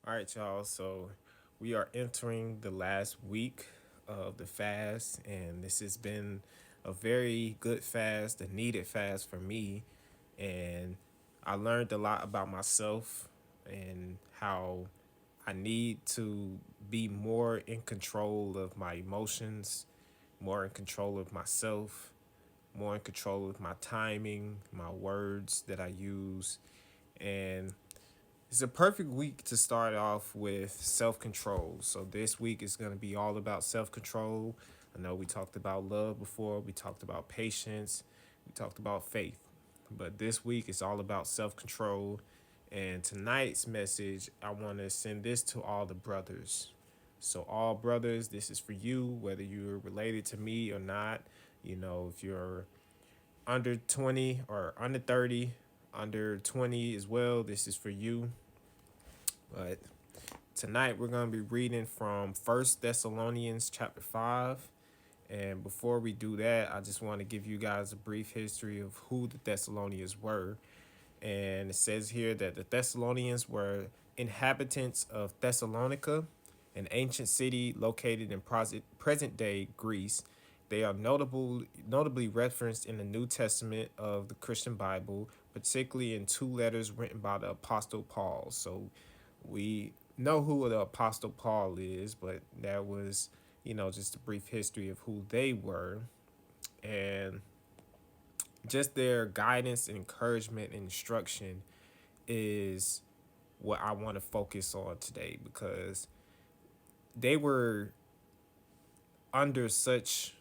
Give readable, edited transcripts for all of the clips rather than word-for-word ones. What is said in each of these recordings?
All right, y'all. So we are entering the last week of the fast, and this has been a very good fast, a needed fast for me. And I learned a lot about myself and how I need to be more in control of my emotions, more in control of myself, more in control of my timing, my words that I use. And it's a perfect week to start off with self control. So, this week is going to be all about self control. I know we talked about love before, we talked about patience, we talked about faith. But this week is all about self control. And tonight's message, I want to send this to all the brothers. So, all brothers, this is for you, whether you're related to me or not. You know, if you're under 20 or under 30, under 20 as well, this is for you. But tonight we're going to be reading from First Thessalonians chapter 5. And before we do that, I just want to give you guys a brief history of who the Thessalonians were. And it says here that the Thessalonians were inhabitants of Thessalonica, an ancient city located in present day Greece. They are notably referenced in the New Testament of the Christian Bible, particularly in two letters written by the Apostle Paul. So we know who the Apostle Paul is, but that was, just a brief history of who they were. And just their guidance and encouragement and instruction is what I want to focus on today because they were under such,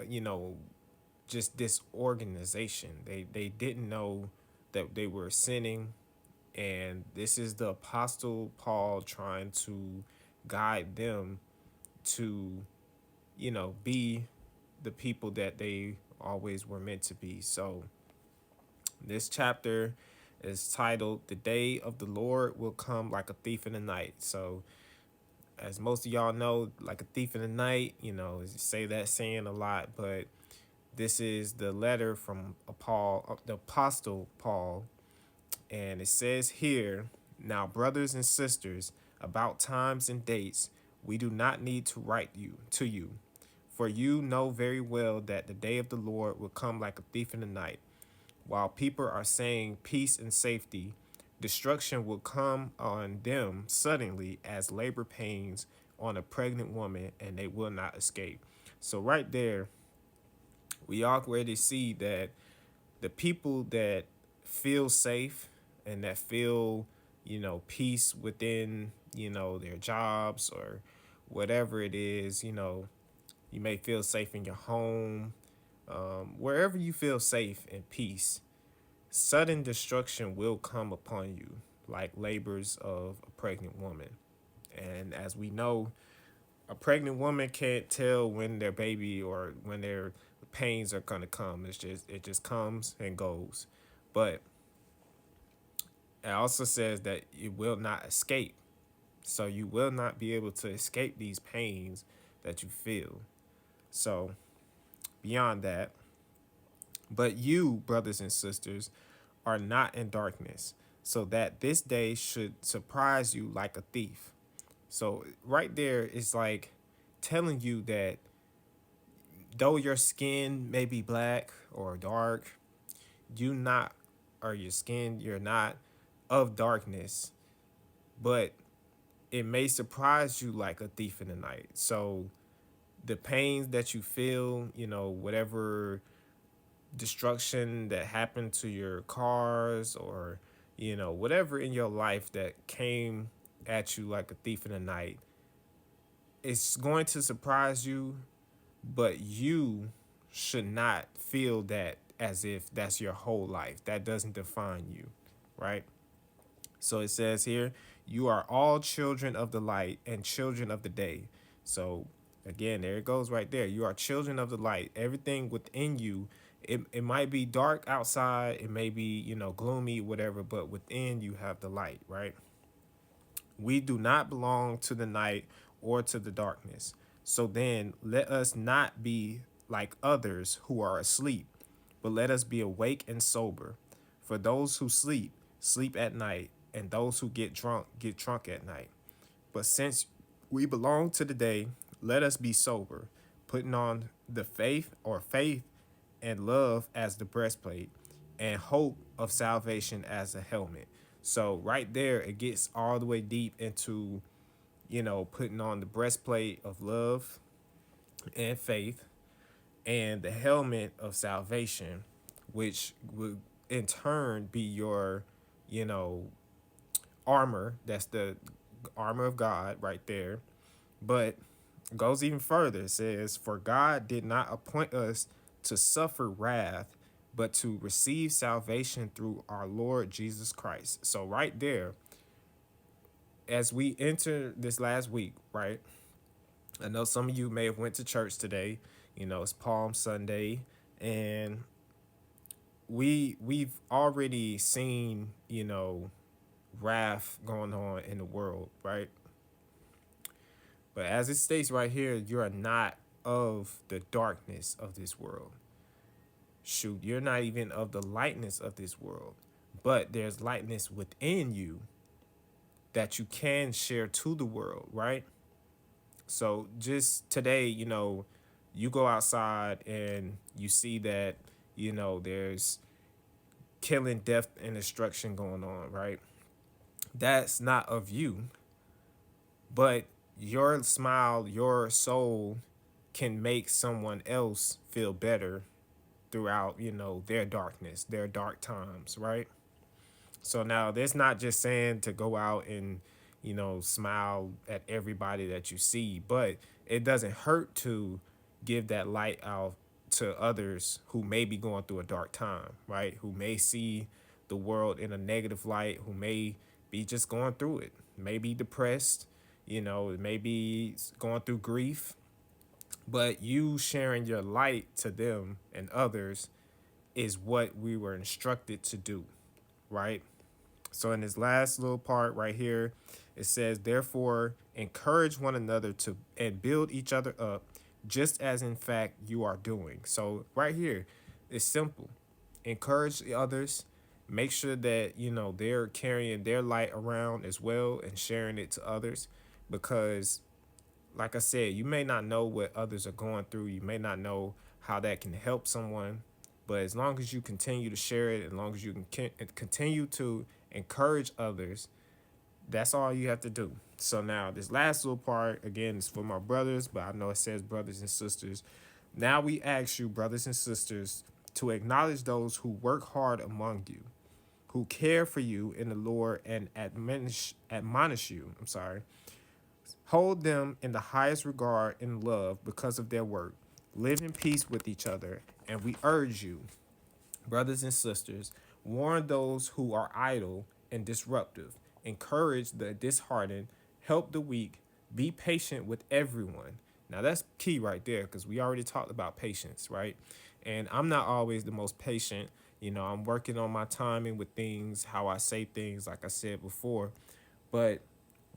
you know, just disorganization. They didn't know that they were sinning, and this is the Apostle Paul trying to guide them to, be the people that they always were meant to be. So this chapter is titled "The Day of the Lord Will Come Like a Thief in the Night." So as most of y'all know, like a thief in the night, say that saying a lot, but this is the letter from the Apostle Paul, and it says here, "Now, brothers and sisters, about times and dates, we do not need to write to you, for you know very well that the day of the Lord will come like a thief in the night. While people are saying peace and safety, destruction will come on them suddenly as labor pains on a pregnant woman, and they will not escape." So right there, we already see that the people that feel safe and that feel, peace within, their jobs or whatever it is, you may feel safe in your home, wherever you feel safe and peace, sudden destruction will come upon you like labors of a pregnant woman. And as we know, a pregnant woman can't tell when their baby or when their pains are gonna come. It just comes and goes. But it also says that it will not escape. So you will not be able to escape these pains that you feel. So beyond that, but you, brothers and sisters, are not in darkness, so that this day should surprise you like a thief. So right there is like telling you that though your skin may be black or dark, you not or your skin, you're not of darkness, but it may surprise you like a thief in the night. So the pains that you feel, whatever destruction that happened to your cars or, whatever in your life that came at you like a thief in the night, it's going to surprise you, but you should not feel that as if that's your whole life. That doesn't define you, right? So it says here, "You are all children of the light and children of the day." So again, there it goes right there. You are children of the light. Everything within you, it might be dark outside, it may be, gloomy, whatever, but within you have the light, right? "We do not belong to the night or to the darkness. So then let us not be like others who are asleep, but let us be awake and sober. For those who sleep, sleep at night, and those who get drunk at night. But since we belong to the day, let us be sober, putting on the faith and love as the breastplate, and hope of salvation as a helmet. So right there, it gets all the way deep into, putting on the breastplate of love and faith and the helmet of salvation, which would in turn be your, you know, armor. That's the armor of God right there. But goes even further. It says, "For God did not appoint us to suffer wrath, but to receive salvation through our Lord Jesus Christ." So right there, as we enter this last week, right? I know some of you may have went to church today. It's Palm Sunday, and we've already seen, wrath going on in the world, right? But as it states right here, you are not of the darkness of this world. Shoot, you're not even of the lightness of this world. But there's lightness within you that you can share to the world, right? So just today, you go outside and you see that, there's killing, death, and destruction going on, right? That's not of you, but your smile, your soul can make someone else feel better throughout, their darkness, their dark times, right? So now there's not just saying to go out and, smile at everybody that you see, but it doesn't hurt to give that light out to others who may be going through a dark time, right? Who may see the world in a negative light, who may be just going through it, may be depressed, may be going through grief, but you sharing your light to them and others is what we were instructed to do, right? So in this last little part right here, it says, "Therefore, encourage one another to and build each other up, just as in fact you are doing." So right here, it's simple. Encourage the others. Make sure that, they're carrying their light around as well and sharing it to others, because like I said, you may not know what others are going through. You may not know how that can help someone. But as long as you continue to share it, as long as you can continue to encourage others, that's all you have to do. So now this last little part, again, is for my brothers, but I know it says brothers and sisters. Now we ask you, brothers and sisters, to acknowledge those who work hard among you, who care for you in the Lord and admonish you. Hold them in the highest regard and love because of their work. Live in peace with each other, and we urge you, brothers and sisters, warn those who are idle and disruptive, encourage the disheartened, help the weak, be patient with everyone. Now that's key right there, because we already talked about patience, right? And I'm not always the most patient. I'm working on my timing with things, how I say things, like I said before. But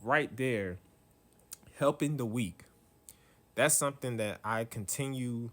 right there, helping the weak, that's something that I continue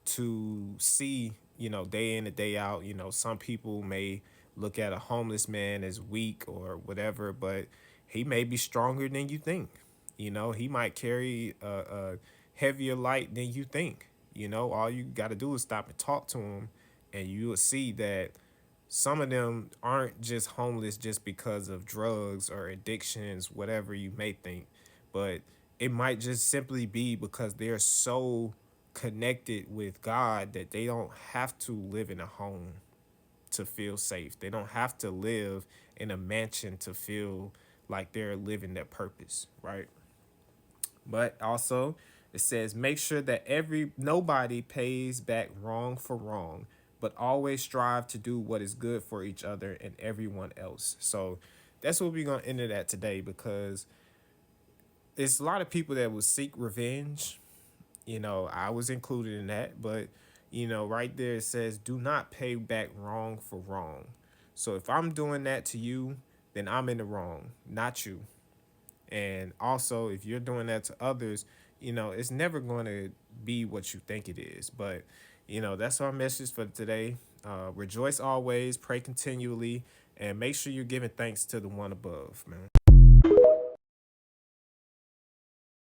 to see, day in and day out. Some people may look at a homeless man as weak or whatever, but he may be stronger than you think. He might carry a heavier light than you think. All you got to do is stop and talk to him, and you will see that some of them aren't just homeless just because of drugs or addictions, whatever you may think, but it might just simply be because they're so connected with God that they don't have to live in a home to feel safe. They don't have to live in a mansion to feel like they're living their purpose, right? But also, it says, make sure that nobody pays back wrong for wrong, but always strive to do what is good for each other and everyone else. So that's what we're going to end it at today, because it's a lot of people that will seek revenge. I was included in that, but, right there it says, do not pay back wrong for wrong. So if I'm doing that to you, then I'm in the wrong, not you. And also, if you're doing that to others, it's never going to be what you think it is. But, that's our message for today. Rejoice always, pray continually, And make sure you're giving thanks to the one above, man.